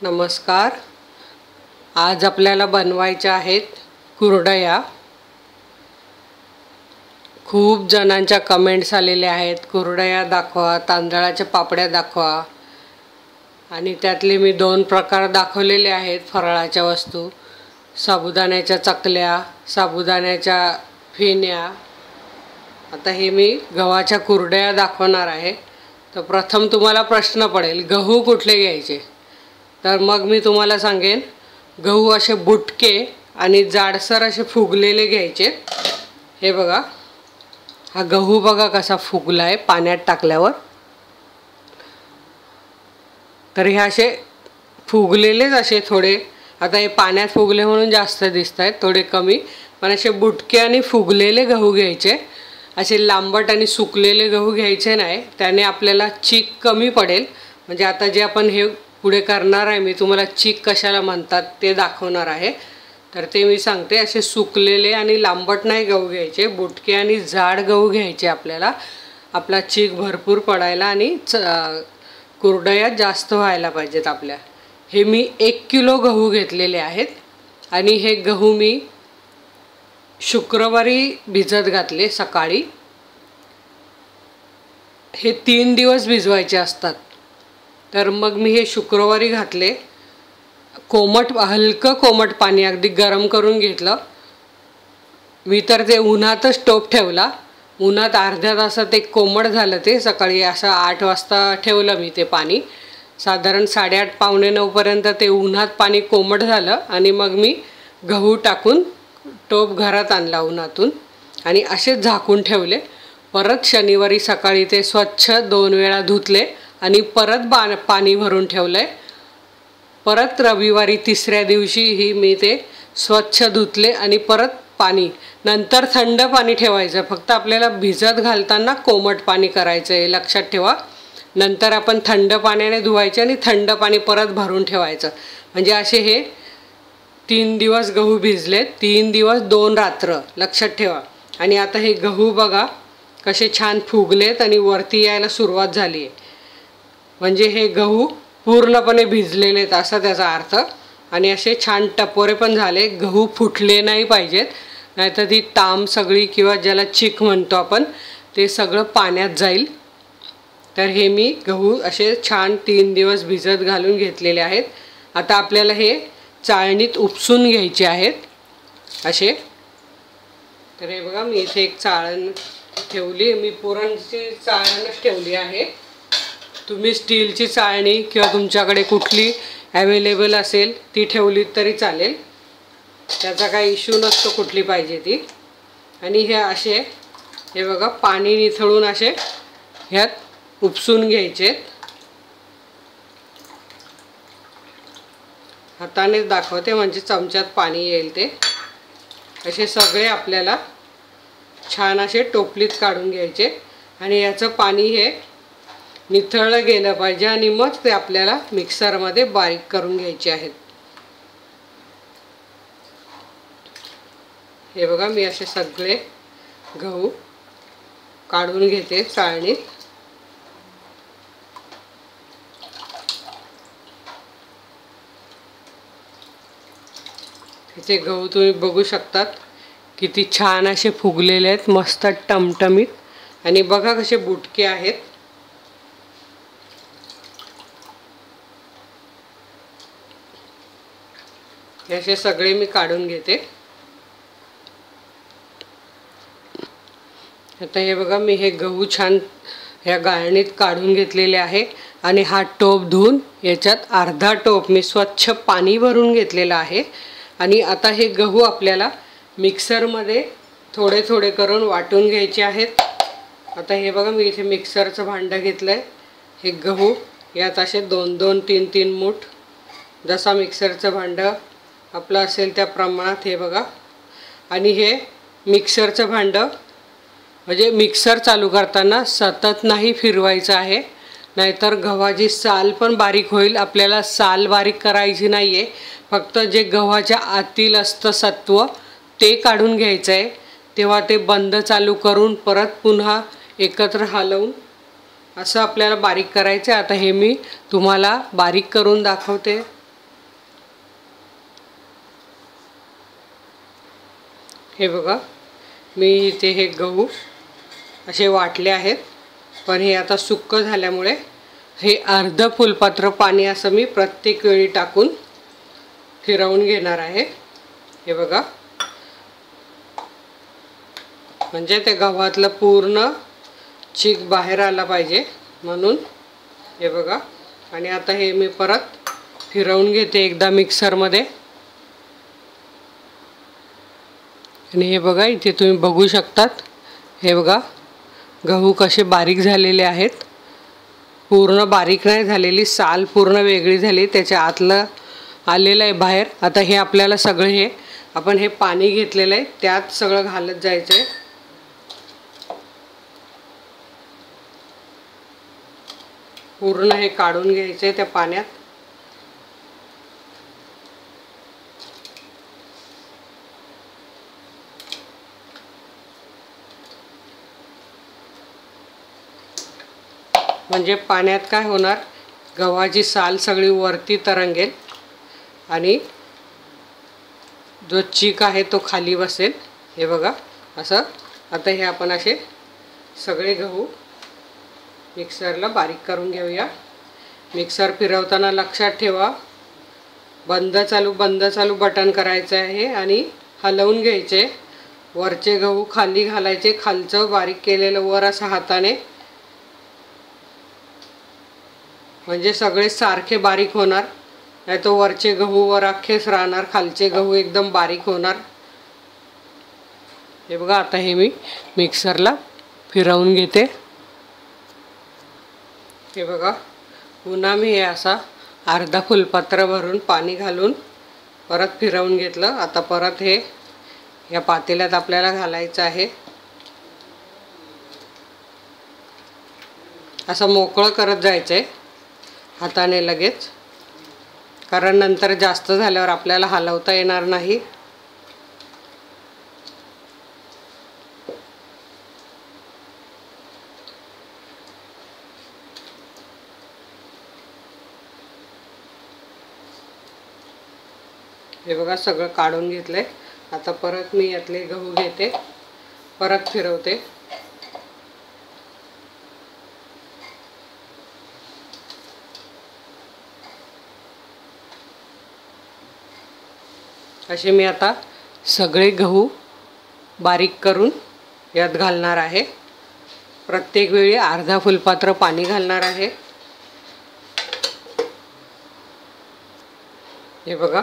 नमस्कार। आज आपल्याला बनवायच्या आहेत कुरडया। खूप जणांच्या कमेंट्स आलेल्या आहेत, कुरडया दाखवा, तांदळाच्या पापड्या दाखवा। आणि त्यातले मी 2 प्रकार दाखवलेले आहेत फराळाच्या वस्तू, साबुदाण्याच्या चकल्या, साबुदाण्याच्या फेण्या। आता हे मी गव्हाच्या कुरडया दाखवणार आहे। तर प्रथम तुम्हाला प्रश्न पडेल, गहू कुठले घ्यायचे? तर मग मी तुम्हाला सांगेन, गहू असे बुटके आणि जाडसर असे फुगलेले घ्यायचे। हे बघा, हा गहू बघा कसा फुगलाय पाण्यात टाकल्यावर। तर हे असे फुगलेलेच असे थोडे, आता हे पाण्यात फुगले म्हणून जास्त दिसत आहेत, थोडे कमी, पण असे बुटके आणि फुगलेले गहू घ्यायचे। असे लांबट आणि सुकलेले गहू घ्यायचे नाही, त्याने आपल्याला चीक कमी पडेल। म्हणजे आता जे आपण हे पुढे करणार आहे, मी तुम्हाला चीक कशाला म्हणतात ते दाखवणार आहे। तर ते मी सांगते, असे सुकलेले आणि लांबट नाही गहू घ्यायचे, बुटके आणि जाड गहू घ्यायचे आपल्याला, आपला चीक भरपूर पडायला आणि कुरडया जास्त व्हायला पाहिजेत आपल्या। हे मी 1 किलो गहू घेतलेले आहेत आणि हे गहू मी शुक्रवारी भिजत घातले सकाळी। हे 3 दिवस भिजवायचे असतात। तर मग मी हे शुक्रवारी घातले, हलकं कोमट पाणी अगदी गरम करून घेतलं। मी तर ते उन्हातच टोप ठेवला, उन्हात अर्ध्या तासात ते कोमट झालं। ते सकाळी असं 8 वाजता ठेवलं मी ते पाणी, साधारण 8:30 पावणे 9 पर्यंत ते उन्हात पाणी कोमट झालं। आणि मग मी गहू टाकून टोप घरात आणला उन्हातून आणि असेच झाकून ठेवले। परत शनिवारी सकाळी ते स्वच्छ 2 वेळा धुतले आणि परत पाणी भरून ठेवले। परत रविवारी 3ऱ्या दिवशी मी ते स्वच्छ धुतले आणि परत पाणी, नंतर थंड पाणी ठेवायचं। फक्त आपल्याला भिजत घालताना कोमट पाणी करायचं आहे, लक्षात ठेवा। नंतर आपण थंड पाण्याने धुवायचे आणि थंड पाणी परत भरून ठेवायचं। म्हणजे असे हे 3 दिवस गहू भिजले, 3 दिवस 2 रात्र, लक्षात ठेवा। आणि आता हे गहू बघा कसे छान फुगलेत आणि वरती यायला सुरुवात झाली आहे। म्हणजे हे गहू पूर्णपणे भिजलेले आहेत असा त्याचा अर्थ। आणि असे छान टपोरे पण झाले, गहू फुटले नाही पाहिजेत, नाहीतर ती ताम सगळी किंवा ज्याला चीक म्हणतो आपण ते सगळं पाण्यात जाईल। तर हे मी गहू असे छान 3 दिवस भिजत घालून घेतलेले आहेत। आता आपल्याला हे चाळणीत उपसून घ्यायचे आहेत असे। तर हे बघा, मी इथे एक चाळण ठेवली, मी पुरणची चाळणच ठेवली आहे। तुम्ही स्टीलची चाळणी किंवा तुमच्याकडे कुठली अवेलेबल असेल ती ठेवली तरी चालेल, त्याचा काही इश्यू नसतो कुठली पाहिजे ती। आणि हे असे हे बघा पाणी निथळून असे ह्यात उपसून घ्यायचे। हाताने दाखवते म्हणजे चमच्यात पाणी येईल ते। असे सगळे आपल्याला छान असे टोपलीत काढून घ्यायचे आणि याचं पाणी हे निथळलं गेलं पाहिजे आणि मग ते आपल्याला मिक्सरमध्ये बारीक करून घ्यायचे आहेत। हे बघा, मी असे सगळे गहू काढून घेते चाळणीत। इथे गहू तुम्ही बघू शकतात किती छान असे फुगलेले आहेत, मस्त टमटमीत। आणि बघा कसे बुटके आहेत। असे सगळे मी काढून घेते। आता हे बघा, मी हे गहू छान ह्या गाळणीत काढून घेतलेले आहे आणि हा टोप धुवून याच्यात अर्धा टोप मी स्वच्छ पाणी भरून घेतलेला आहे। आणि आता हे गहू आपल्याला मिक्सरमध्ये थोडे थोडे करून वाटून घ्यायचे आहेत। आता हे बघा, मी इथे मिक्सरचं भांडं घेतलं आहे। हे गहू यात असे 2-2, 3-3 मूठ, जसा मिक्सरचं भांडं आपलं असेल त्या प्रमाणात हे बघा। आणि हे मिक्सरचं भांडं म्हणजे मिक्सर चालू करताना सतत नाही फिरवायचं आहे, नाहीतर गव्हाची साल पण बारीक होईल। आपल्याला साल बारीक करायची नाही आहे, फक्त जे गव्हाच्या आतील असतं सत्व ते काढून घ्यायचं आहे। तेव्हा ते बंद चालू करून परत पुन्हा एकत्र हलवून असं आपल्याला बारीक करायचं आहे। आता हे मी तुम्हाला बारीक करून दाखवते। हे बघा, मी इथे हे गहू असे वाटले आहेत, पण हे आता सुक्क झाल्यामुळे हे अर्ध फुलपात्र पाणी असं मी प्रत्येक वेळी टाकून फिरवून घेणार आहे. हे बघा, म्हणजे ते गव्हातलं पूर्ण चीक बाहेर आला पाहिजे म्हणून. हे बघा, आणि आता हे मी परत फिरवून घेते एकदा मिक्सरमध्ये. आणि हे बघा, इथे तुम्ही बघू शकतात. हे बघा, गहू कसे बारीक झालेले आहेत. पूर्ण बारीक नाही झालेली, साल पूर्ण वेगळी झाली, त्याच्या आतलं आलेलं आहे बाहेर. आता हे आपल्याला सगळं हे आपण हे पाणी घेतलेलं आहे त्यात सगळं घालत जायचं आहे. पूर्ण हे काढून घ्यायचं आहे त्या पाण्यात. म्हणजे पाण्यात काय होणार, गव्हाची साल सगळी वरती तरंगेल आणि जो चीक आहे तो खाली बसेल. हे बघा असं. आता हे आपण असे सगळे गहू मिक्सरला बारीक करून घेऊया. मिक्सर फिरवताना लक्षात ठेवा, बंद चालू बटन करायचं आहे आणि हलवून घ्यायचे. वरचे गहू खाली घालायचे, खालचं बारीक केलेलं वर असं हाताने, म्हणजे सगळे सारखे बारीक होणार. नाही तर वरचे गहू वर अख्खेच राहणार, खालचे गहू एकदम बारीक होणार. हे बघा, आता हे मी मिक्सरला फिरवून घेते. हे बघा, पुन्हा मी हे असा अर्धा फुलपात्र भरून पाणी घालून परत फिरवून घेतलं. आता परत हे या पातेल्यात आपल्याला घालायचं आहे. असं मोकळं करत जायचं आहे हाताने लगेच, कारण नंतर जास्त झाल्यावर आपल्याला हलवता येणार नाही. हे बघा, सगळं काढून घेतलंय. आता परत मी यातले गहू घेते, परत फिरवते. असे मी आता सगळे गहू बारीक करून यात घालणार आहे. प्रत्येक वेळी अर्धा फुलपात्र पाणी घालणार आहे. हे बघा,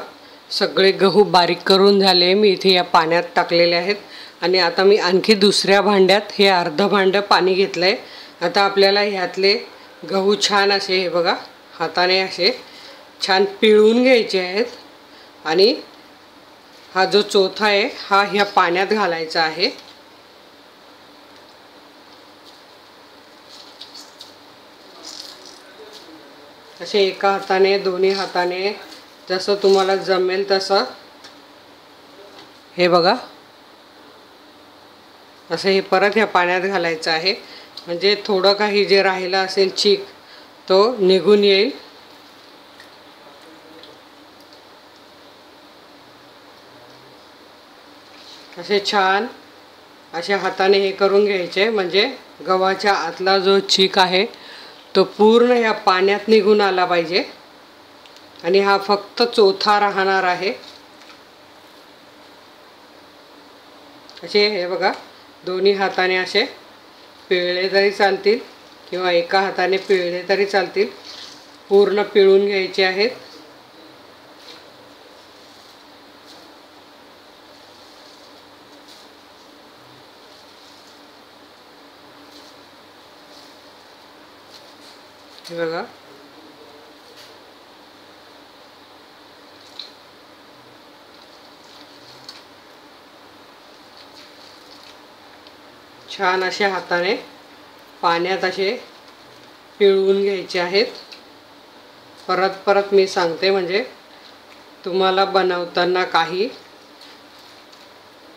सगळे गहू बारीक करून झाले. मी इथे या पाण्यात टाकलेले आहेत आणि आता मी आणखी दुसऱ्या भांड्यात हे अर्धं भांडं पाणी घेतलं आहे. आता आपल्याला ह्यातले गहू छान असे, हे बघा, हाताने असे छान पिळून घ्यायचे आहेत आणि हा जो चोथा आहे हा ह्या पाण्यात घालायचा आहे. असे एका हाताने, दोन्ही हाताने, जसं तुम्हाला जमेल तसं. हे बघा, असं हे परत ह्या पाण्यात घालायचं आहे. म्हणजे थोडं काही जे राहिलं असेल चीक तो निघून येईल. असे छान अशा हाताने हे करून घ्यायचे, म्हणजे गव्हाच्या आतला जो चीक आहे तो पूर्ण ह्या पाण्यात निघून आला पाहिजे आणि हा फक्त चोथा राहणार आहे. असे हे बघा, दोन्ही हाताने असे पिळले तरी चालतील किंवा एका हाताने पिळले तरी चालतील. पूर्ण पिळून घ्यायचे आहेत. हे बघा, छान अशा हाताने पाण्यात असे पिळवून घ्यायचे आहेत. परत मी सांगते, म्हणजे तुम्हाला बनवताना काही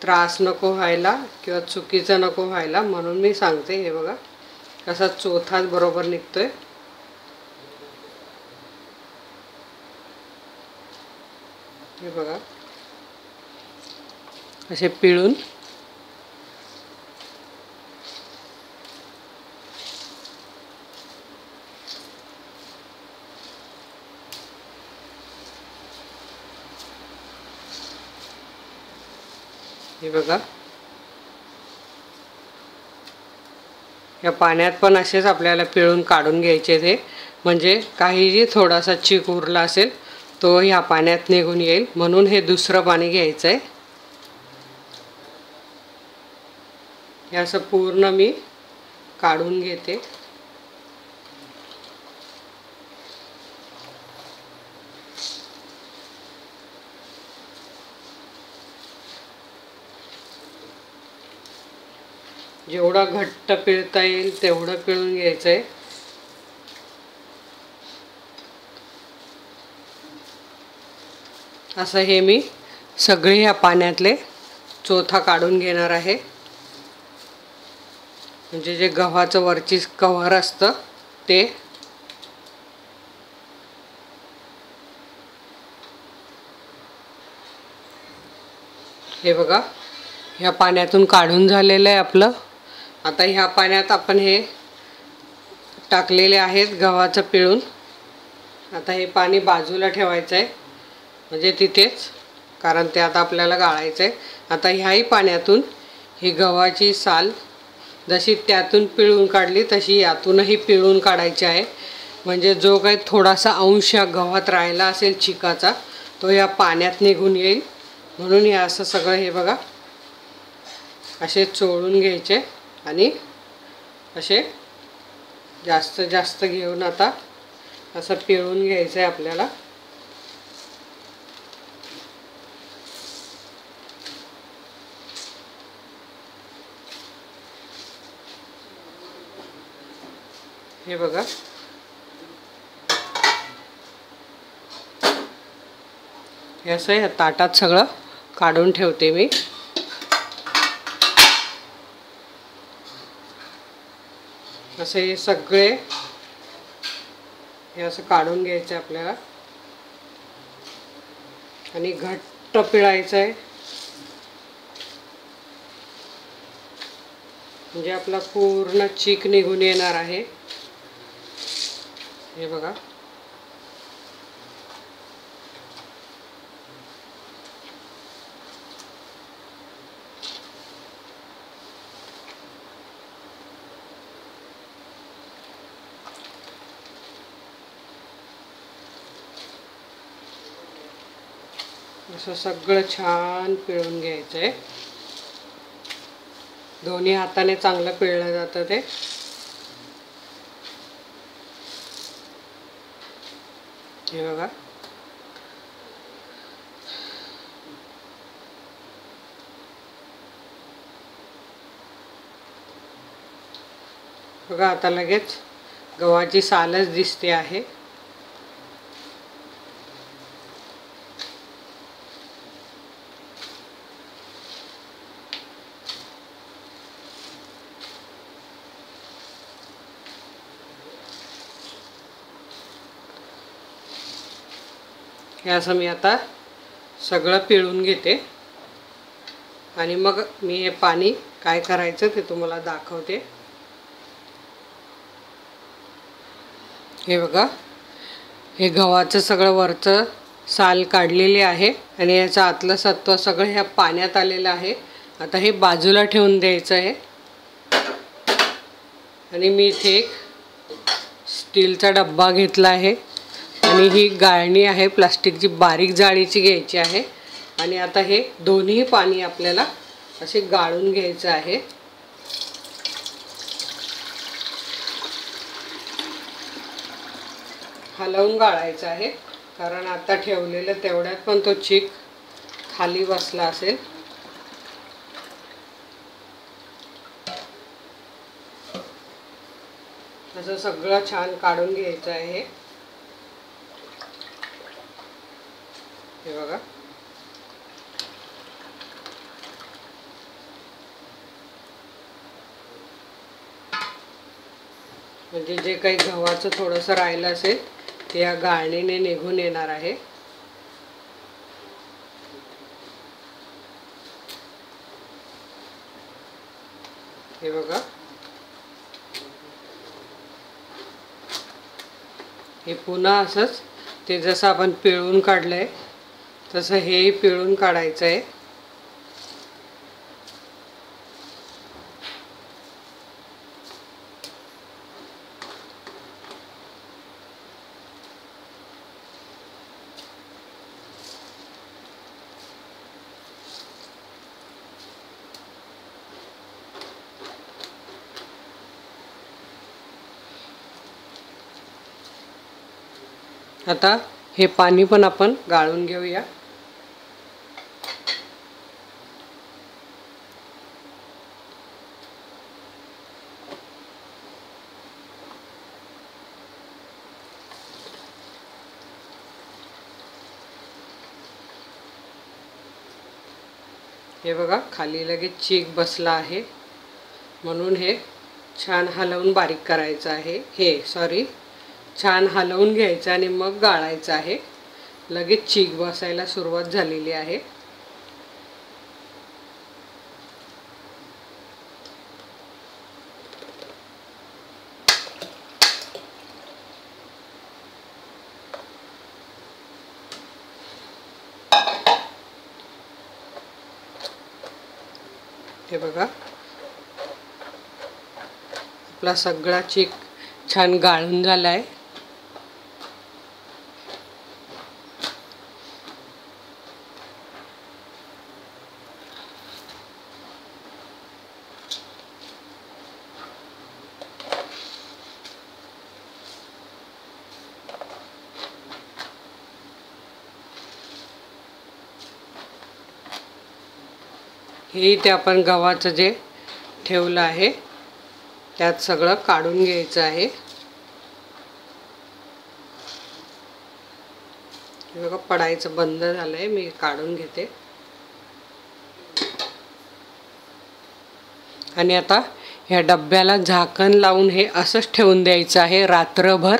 त्रास नको व्हायला किंवा चुकीचं नको व्हायला म्हणून मी सांगते. हे बघा, कसा चोथाच बरोबर निघतोय. हे बघा, असे पिळून हे बघा, या पाण्यात पण असेच आपल्याला पिळून काढून घ्यायचे ते, म्हणजे काहीही थोडासा चीक उरला असेल तो ह्या पाण्यात निघून येईल, म्हणून हे दुसरं पाणी घ्यायचं आहे. हे असं पूर्ण मी काढून घेते. जेवढा घट्ट पिळता येईल तेवढं पिळून घ्यायचं आहे. असं हे मी सगळे ह्या पाण्यातले चोथा काढून घेणार आहे. म्हणजे जे गव्हाचं वरची कव्हर असतं ते. हे बघा, ह्या पाण्यातून काढून झालेलं आहे आपलं. आता ह्या पाण्यात आपण हे टाकलेले आहेत गव्हाचं पिळून. आता हे पाणी बाजूला ठेवायचं आहे, म्हणजे तिथेच, कारण ते आता आपल्याला गाळायचं आहे. आता ह्याही पाण्यातून ही गव्हाची साल जशी त्यातून पिळून काढली तशी यातूनही पिळून काढायची आहे. म्हणजे जो काही थोडासा अंश गव्हात राहिला असेल चिकाचा तो या पाण्यात निघून येईल. म्हणून हे असं सगळं हे बघा असे चोळून घ्यायचे आणि असे जास्त जास्त घेऊन आता असं पिळून घ्यायचं आहे आपल्याला. हे बघा, हे असं या ताटात सगळं काढून ठेवते मी. असे हे सगळे हे असं काढून घ्यायचं आहे आपल्याला आणि घट्ट पिळायचं आहे. म्हणजे आपला पूर्ण चीक निघून येणार आहे. हे बघा, असं सगळं छान पिळून घ्यायचं आहे. दोन्ही हाताने चांगलं पिळलं जातं ते. हे बघा, बघा आता लगेच गव्हाची सालच दिसते आहे. हे असं मी आता सगळं पिळून घेते आणि मग मी हे पाणी काय करायचं ते तुम्हाला दाखवते. हे बघा, हे गव्हाचं सगळं वरचं साल काढलेली आहे आणि याचं आतलं सत्व सगळं ह्या पाण्यात आलेलं आहे. आता हे बाजूला ठेवून द्यायचं आहे आणि मी इथे एक स्टीलचा डब्बा घेतला आहे आणि ही गाळणी आहे प्लास्टिकची, बारीक जाळीची घ्यायची आहे. आणि आता हे दोन्ही पाणी आपल्याला असे गाळून घ्यायचं आहे. हलवून गाळायचं आहे, कारण आता ठेवलेलं तेवढ्यात पण तो चीक खाली बसला असेल. असं सगळं छान काढून घ्यायचं आहे. हे बघा, म्हणजे जे काही गव्हाचं थोडंसं राहिलं असेल ते या गाळणीने निघून येणार आहे. हे बघा, हे पुन्हा असंच ते जसं आपण पिळून काढलंय तसं हे पिळून काढायचं आहे. आता हे पाणी पण आपण गाळून घेऊया. हे बघा, खाली लगेच चीक बसला आहे, म्हणून हे छान हलवून बारीक करायचं आहे. छान हलवून घ्यायचं आणि मग गाळायचं आहे. लगेच चीक बसायला सुरुवात झालेली आहे. हे बघा, आपला सगळा चीक छान गाळून झाला आहे. हे इथे आपण गव्हाचं जे ठेवलं आहे त्यात सगळं काढून घ्यायचं आहे. बघा, पडायचं बंद झालंय, मी काढून घेते. आणि आता ह्या डब्याला झाकण लावून हे असंच ठेवून द्यायचं आहे रात्रभर.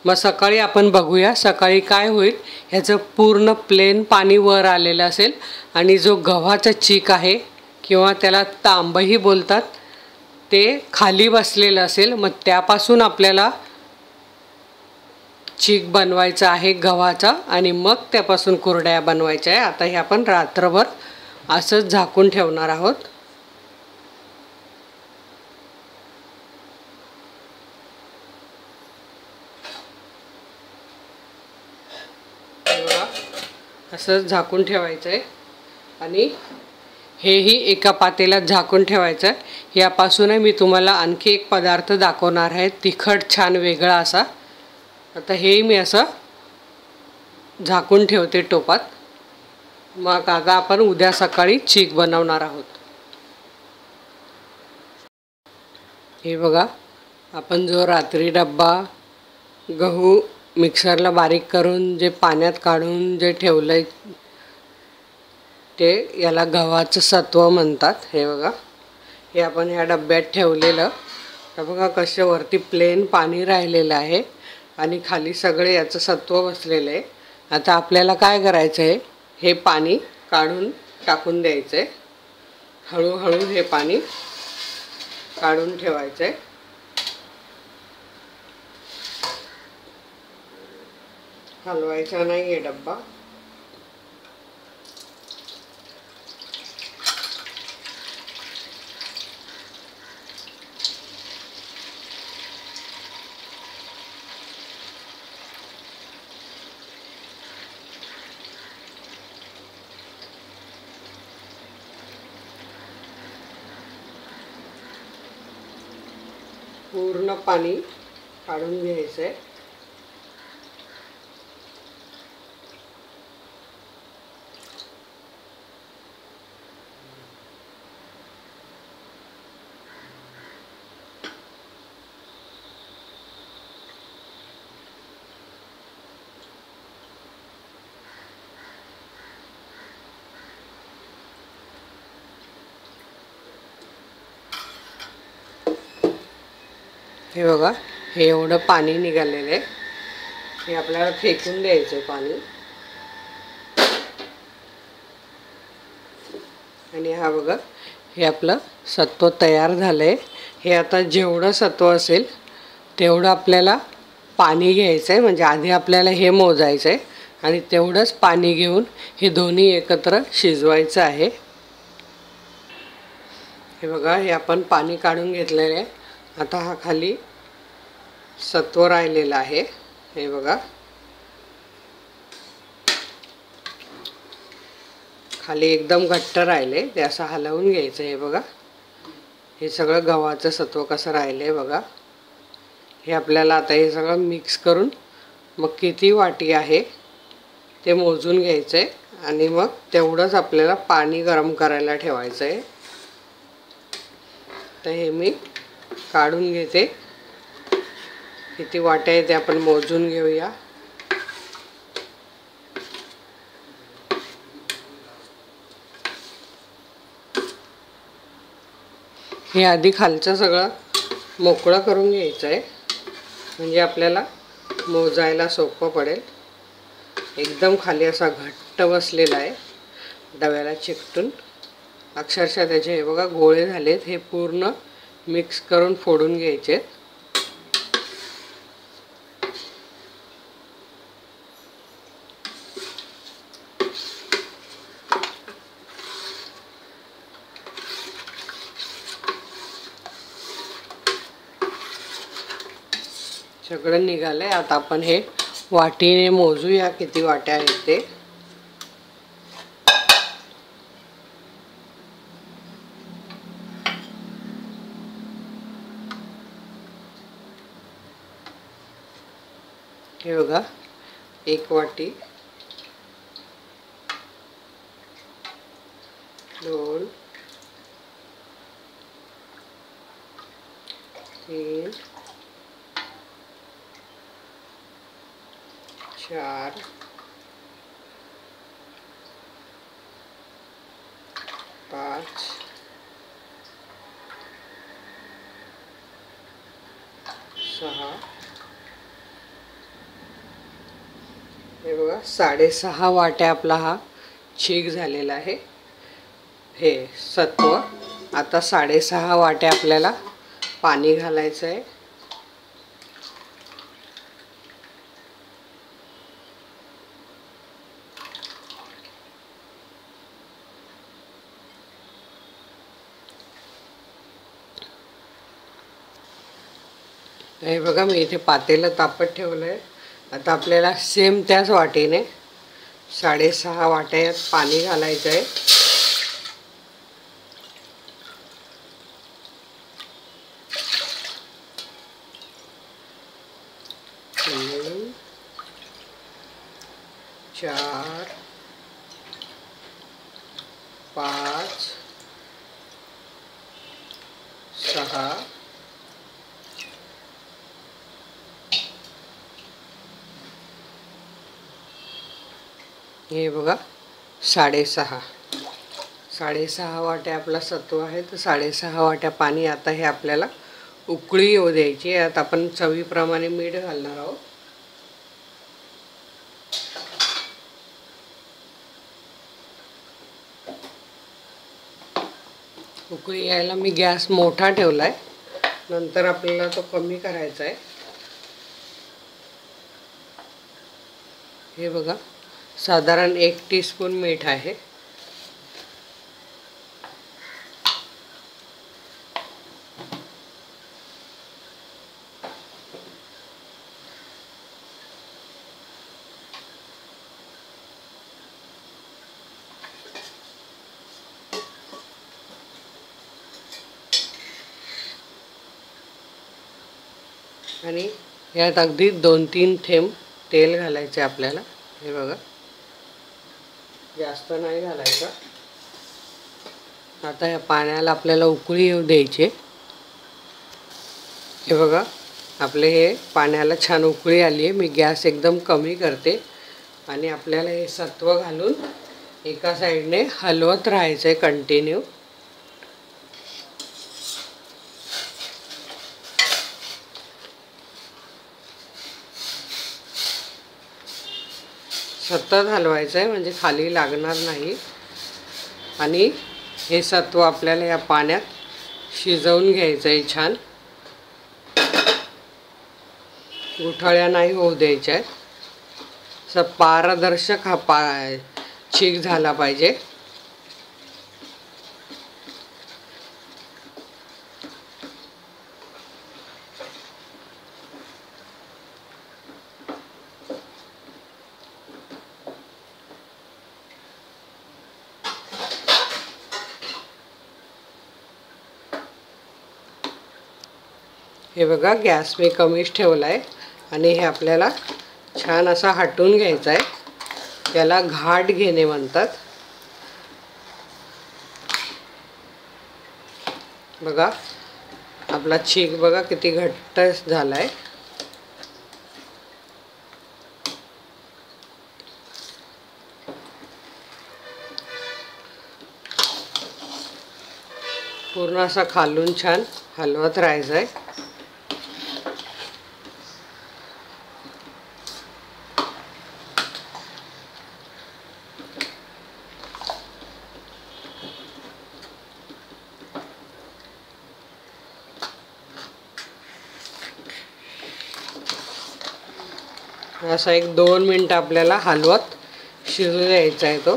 मग सकाळी आपण बघूया सकाळी काय होईल. ह्याचं पूर्ण प्लेन पाणी वर आलेलं असेल आणि जो गव्हाचा चीक आहे किंवा त्याला तांबही बोलतात ते खाली बसलेलं असेल. मग त्यापासून आपल्याला चीक बनवायचा आहे गव्हाचा आणि मग त्यापासून कुरड्या बनवायच्या आहे. आता हे आपण रात्रभर असंच झाकून ठेवणार आहोत. असंच झाकून ठेवायचं आहे आणि हेही एका पातेल्यात झाकून ठेवायचं आहे. यापासूनही मी तुम्हाला आणखी एक पदार्थ दाखवणार आहे, तिखट छान वेगळा असा. आता हेही मी असं झाकून ठेवते टोपात. मग आता आपण उद्या सकाळी चीक बनवणार आहोत. हे बघा, आपण जो रात्री डब्बा गहू मिक्सरला बारीक करून जे पाण्यात काढून जे ठेवलंय ते याला गव्हाचं सत्व म्हणतात. हे बघा, हे आपण ह्या डब्यात ठेवलेलं. तर बघा कसे वरती प्लेन पाणी राहिलेलं आहे आणि खाली सगळे याचं सत्व बसलेलं आहे. आता आपल्याला काय करायचं आहे, हे पाणी काढून टाकून द्यायचं आहे. हळूहळू हे पाणी काढून ठेवायचं आहे. हलवायचा नाही आहे डब्बा. पूर्ण पाणी काढून घ्यायचं आहे. हे बघा, हे एवढं पाणी निघालेलं आहे. हे आपल्याला फेकून द्यायचं आहे पाणी. आणि हा बघा, हे आपलं सत्व तयार झालं आहे. हे आता जेवढं सत्व असेल तेवढं आपल्याला पाणी घ्यायचं आहे. म्हणजे आधी आपल्याला हे मोजायचं आहे आणि तेवढंच पाणी घेऊन हे दोन्ही एकत्र शिजवायचं आहे. हे बघा, हे आपण पाणी काढून घेतलेलं आहे. आता हा खाली सत्व राहिलेला आहे. हे बघा, खाली एकदम घट्ट राहिले, ते असं हलवून घ्यायचं. हे बघा, हे सगळं गव्हाचं सत्व कसं राहिलं आहे बघा. हे आपल्याला आता हे सगळं मिक्स करून मग किती वाटी आहे ते मोजून घ्यायचं आहे आणि मग तेवढंच आपल्याला पाणी गरम करायला ठेवायचं आहे. तर हे मी काढून घेते. किती वाट्या आहे ते आपण मोजून घेऊया. हे आधी खालचं सगळं मोकळं करून घ्यायचं आहे, म्हणजे आपल्याला मोजायला सोपं पडेल. एकदम खाली असा घट्ट बसलेला आहे, डब्याला चिकटून. अक्षरशः त्याचे हे बघा गोळे झालेत. हे पूर्ण मिक्स करून फोडून घ्यायचे. सगळं निघालंय. आता आपण हे वाटीने मोजूया किती वाट्या आहेत ते. हे बघा, 1 वाटी, 2, 3, 4, 5, 6. हे बघा, 6.5 वाट्या आपला हा चीक झालेला आहे. हे सत्व. आता 6.5 वाट्या आपल्याला पाणी घालायचं आहे. हे बघा, मी इथे पातेलं तापत ठेवलं आहे. आता आपल्याला सेम त्याच वाटीने 6.5 वाट्या यात पाणी घालायचं आहे. तीन, 4, 5, 6, हे बघा 6.5 वाट्या आपला सत्व आहे. तर 6.5 वाट्या पाणी. आता हे आपल्याला उकळी येऊ द्यायची. आता आपण चवीप्रमाणे मीठ घालणार आहोत. उकळी यायला मी गॅस मोठा ठेवला आहे, नंतर आपल्याला तो कमी करायचा आहे. हे बघा, साधारण 1 टीस्पून मीठ आहे. आणि यात अगदी 2-3 थेंब तेल घालायचे आपल्याला. हे बघा, जास्त नाही घालायचं. आता या पाण्याला आपल्याला उकळी येऊ द्यायची. हे बघा, आपले हे पाण्याला छान उकळी आली आहे. मी गॅस एकदम कमी करते आणि आपल्याला हे सत्व घालून एका साईडने हलवत राहायचं आहे कंटिन्यू. सतत हलवायचं आहे, म्हणजे खाली लागणार नाही. आणि हे सत्व आपल्याला या पाण्यात शिजवून घ्यायचं आहे छान. गुठळ्या नाही होऊ द्यायच्या आहेत. असं पारदर्शक हा चीक झाला पाहिजे. हे बघा, गॅस मी कमीच ठेवला आहे आणि हे आपल्याला छान असा हटवून घ्यायचा आहे. याला घाट घेणे म्हणतात. बघा, आपला चीक बघा किती घट्ट झाला आहे. पूर्ण असा खालून छान हलवत राहायचं आहे. असा एक 2 मिनिटं आपल्याला हलवत शिजू द्यायचा आहे तो.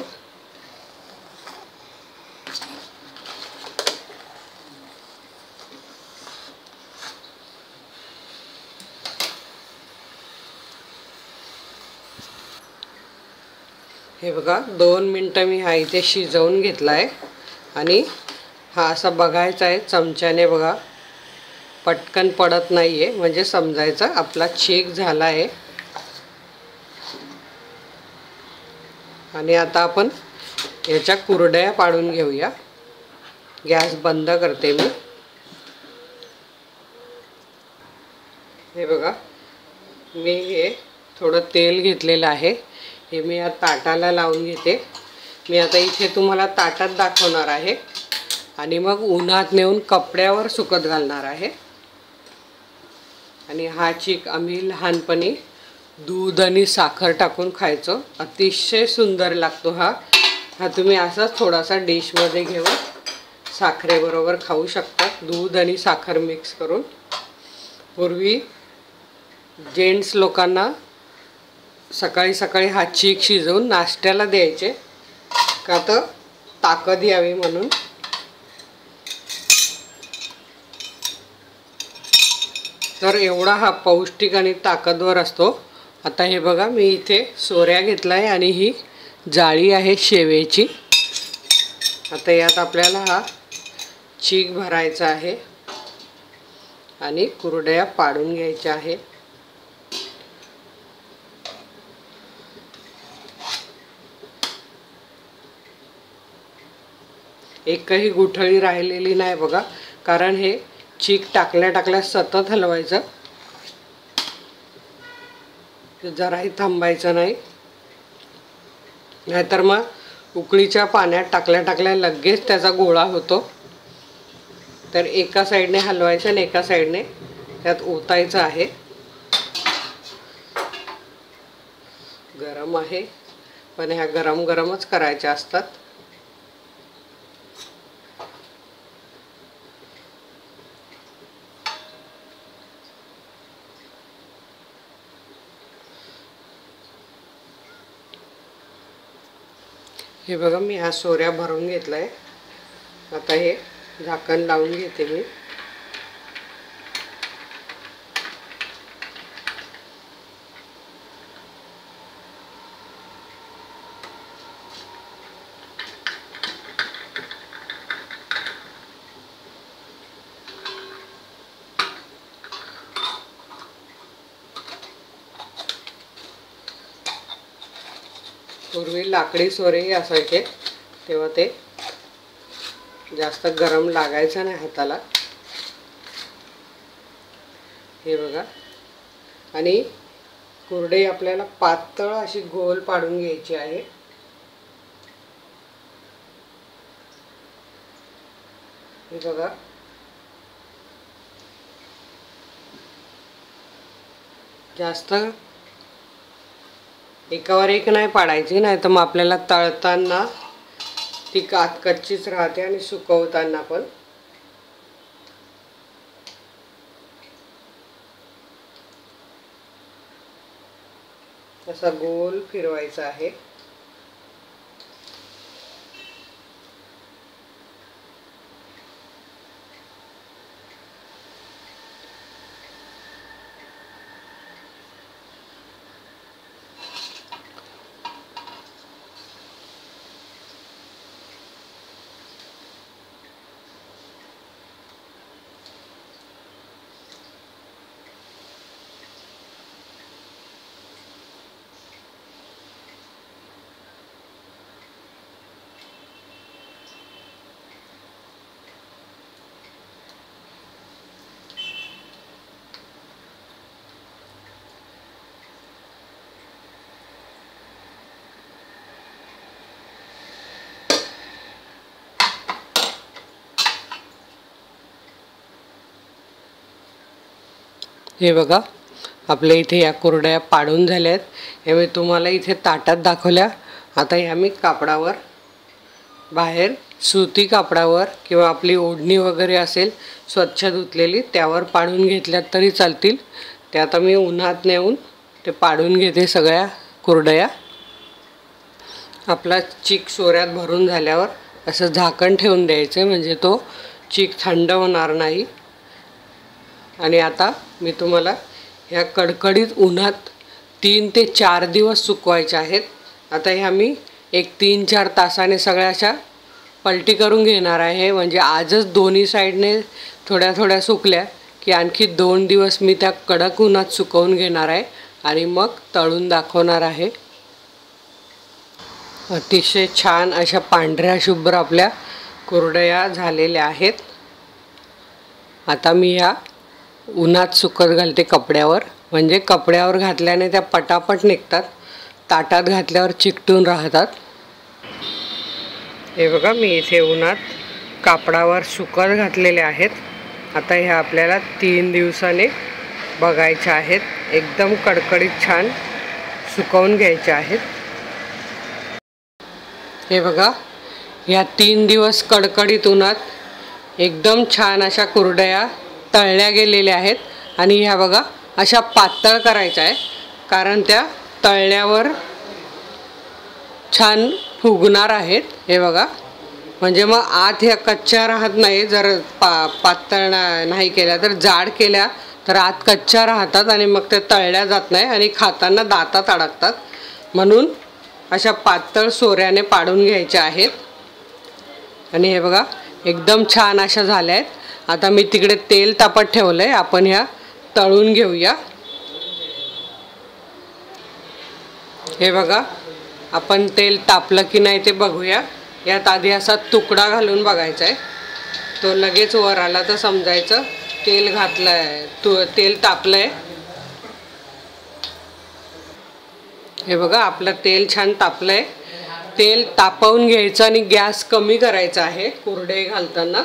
हे बघा, 2 मिनिटं मी हा इथे शिजवून घेतला आहे आणि हा असा बघायचा आहे चमच्याने. बघा, पटकन पडत नाही आहे म्हणजे समजायचं आपला चीक झाला आहे. आणि आता आपण याच्या कुरडया पाडून घेऊया. गॅस बंद करते मी. हे बघा, मी हे थोडं तेल घेतलेलं आहे. हे मी या ताटाला लावून घेते. मी आता इथे तुम्हाला ताटात दाखवणार आहे आणि मग उन्हात नेऊन कपड्यावर सुकत घालणार आहे. आणि हा चीक आम्ही लहानपणी दूध आणि साखर टाकून खायचो. अतिशय सुंदर लागतो हा. तुम्ही असाच थोडासा डिशमध्ये घेऊन साखरेबरोबर खाऊ शकता, दूध आणि साखर मिक्स करून. पूर्वी जेंट्स लोकांना सकाळी सकाळी हा चीक शिजवून नाश्त्याला द्यायचे, का तर ताकद यावी म्हणून. तर एवढा हा पौष्टिक आणि ताकदवर असतो. आता हे बघा, मी इथे सोऱ्या घेतला आहे आणि ही जाळी आहे शेवेची. आता यात आपल्याला हा चीक भरायचा आहे आणि कुरडया पाडून घ्यायच्या आहे. एकही गुठळी राहिलेली नाही बघा, कारण हे चीक टाकल्या टाकल्या सतत हलवायचं, जराही थांबायचं नाही. नाहीतर मग उकळीच्या पाण्यात टाकल्या टाकल्या लगेच त्याचा गोळा होतो. तर एका साईडने हलवायचं आणि एका साईडने त्यात ओतायचं आहे. गरम आहे, पण ह्या गरम गरमच करायच्या असतात. हे बघा, मी ह्या सोऱ्या भरून घेतला आहे. आता हे झाकण लावून घेते मी. पूर्वी लाकडी सोरेही असायचे, तेव्हा ते जास्त गरम लागायचं नाही हाताला. हे बघा, आणि कुरडई आपल्याला पातळ अशी गोल पाडून घ्यायची आहे. हे बघा, जास्त एकावर एक नाही पाडायची, नाही तर मग आपल्याला तळताना ती आत कच्चीच राहते आणि सुकवताना पण असा गोल फिरवायचा आहे. हे बघा, आपल्या इथे या कुरडया पाडून झाल्या आहेत. हे मी तुम्हाला इथे ताटात दाखवल्या. आता ह्या मी कापडावर, बाहेर सुती कापडावर किंवा आपली ओढणी वगैरे असेल स्वच्छ धुतलेली त्यावर पाडून घेतल्यात तरी चालतील. ते आता मी उन्हात नेऊन ते पाडून घेते सगळ्या कुरडया. आपला चीक सोऱ्यात भरून झाल्यावर असं झाकण ठेवून द्यायचं, म्हणजे तो चीक थंड होणार नाही. आणि आता मी तुम्हाला ह्या कडकडीत उन्हात 3 ते 4 दिवस सुकवायच्या आहेत. आता ह्या मी एक 3-4 तासाने सगळ्या अशा पलटी करून घेणार आहे. म्हणजे आजच दोन्ही साईडने थोड्या थोड्या सुकल्या की आणखी 2 दिवस मी त्या कडक उन्हात सुकवून घेणार आहे आणि मग तळून दाखवणार आहे. अतिशय छान अशा पांढऱ्या शुभ्र आपल्या कुरडया झालेल्या आहेत. आता मी ह्या उन्हात सुकत घालते कपड्यावर, म्हणजे कपड्यावर घातल्याने त्या पटापट निघतात, ताटात घातल्यावर चिकटून राहतात. हे बघा, मी इथे उन्हात कापडावर सुकत घातलेले आहेत. आता ह्या आपल्याला 3 दिवसाने बघायच्या आहेत. एकदम कडकडीत छान सुकवून घ्यायच्या आहेत. हे बघा, ह्या 3 दिवस कडकडीत उन्हात एकदम छान अशा कुरडया तळल्या गेलेल्या आहेत. आणि ह्या बघा अशा पातळ करायच्या आहे, कारण त्या तळल्यावर छान फुगणार आहेत. हे बघा, म्हणजे मग आत ह्या कच्च्या राहत नाही. जर पातळ नाही केल्या तर, जाड केल्या तर आत कच्च्या राहतात आणि मग ते तळल्या जात नाही आणि खाताना दातात अडकतात. म्हणून अशा पातळ सोऱ्याने पाडून घ्यायच्या आहेत. आणि हे बघा एकदम छान अशा झाल्या आहेत. आता मी तिकडे तेल तापत ठेवलं आहे, आपण ह्या तळून घेऊया. हे बघा, आपण तेल तापलं की नाही ते बघूया. यात आधी असा तुकडा घालून बघायचा आहे, तो लगेच वर आला तर समजायचं तेल घातलं आहे, तेल तापलं आहे. हे बघा, आपलं तेल छान तापलं आहे. तेल तापवून घ्यायचं आणि गॅस कमी करायचा आहे कुरडे घालताना.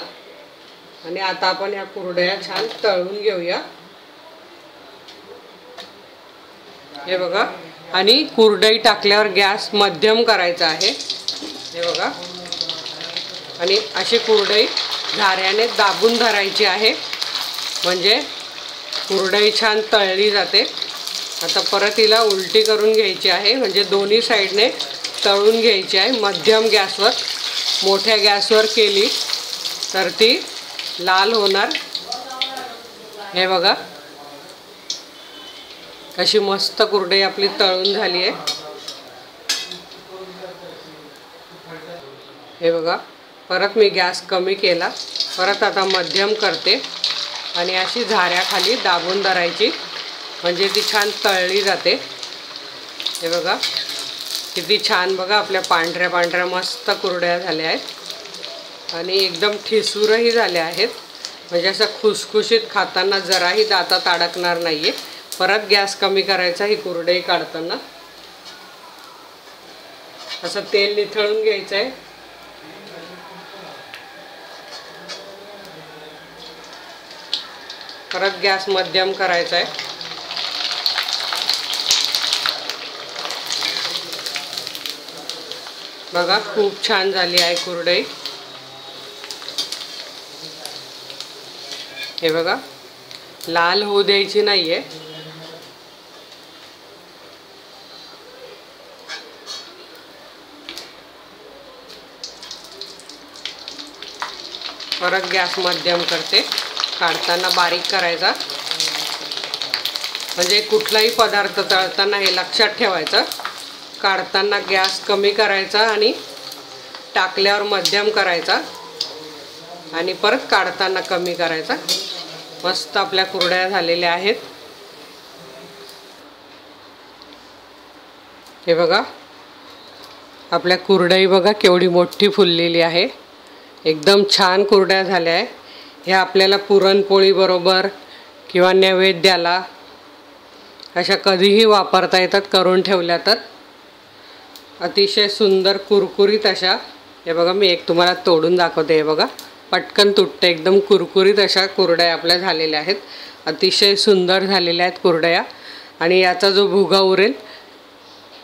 आणि आता आपण ह्या कुरडया छान तळून घेऊया. हे बघा, आणि कुरडई टाकल्यावर गॅस मध्यम करायचा आहे. हे बघा, आणि अशी कुरडई झाऱ्याने दाबून धरायची आहे, म्हणजे कुरडई छान तळली जाते. आता परत हिला उलटी करून घ्यायची आहे, म्हणजे दोन्ही साईडने तळून घ्यायची आहे मध्यम गॅसवर. मोठ्या गॅसवर केली तर ती लाल होणार. हे बघा, अशी मस्त कुरडई आपली तळून झाली आहे. हे बघा, परत मी गॅस कमी केला, परत आता मध्यम करते आणि अशी झाऱ्याखाली दाबून धरायची, म्हणजे ती छान तळली जाते. हे बघा किती छान, बघा आपल्या पांढऱ्या पांढऱ्या मस्त कुरड्या झाल्या आहेत आणि एकदम ठिसूरही झाल्या आहेत. म्हणजे असं खुसखुशीत खाताना जराही दातात अडकणार नाही आहे. परत गॅस कमी करायचा ही कुरडई काढताना. असं तेल निथळून घ्यायचं आहे. परत गॅस मध्यम करायचा आहे. बघा खूप छान झाली आहे कुरडई। हे बघा लाल होऊ द्यायची नाहीये। परत गॅस मध्यम करते। काढताना बारीक करायचा, म्हणजे कुठलाही पदार्थ तळताना हे लक्षात ठेवायचं, काढताना गॅस कमी करायचा आणि टाकल्यावर मध्यम करायचा आणि परत काढताना कमी करायचा। मस्त आपल्या कुरड्या झालेल्या आहेत। हे बघा आपल्या कुरडई बघा केवढी मोठी फुललेली आहे। एकदम छान कुरड्या झाल्या आहे। हे आपल्याला पुरणपोळी बरोबर किंवा नैवेद्याला अशा कधीही वापरता येतात, करून ठेवल्या तर। अतिशय सुंदर कुरकुरीत अशा, हे बघा मी एक तुम्हाला तोडून दाखवते। हे बघा पटकन तुटते, एकदम कुरकुरीत अशा कुरड्या आपल्या झालेल्या आहेत। अतिशय सुंदर झालेल्या आहेत कुरड्या। आणि याचा जो भुगा उरेल,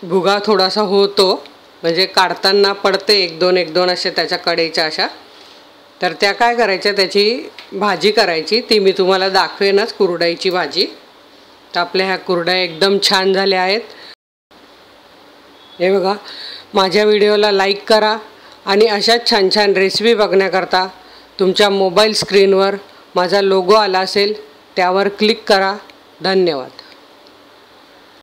भुगा थोडासा होतो, म्हणजे काढताना पडते एक दोन असे त्याच्या कडेच्या अशा, तर त्या काय करायच्या, त्याची भाजी करायची। ती मी तुम्हाला दाखवेनच, कुरडईची भाजी। तर आपल्या ह्या कुरड्या एकदम छान झाल्या आहेत। हे बघा माझ्या व्हिडिओला लाईक करा आणि अशाच छान छान रेसिपी बघण्याकरता तुमच्या मोबाईल स्क्रीनवर माझा लोगो आला असेल त्यावर क्लिक करा। धन्यवाद।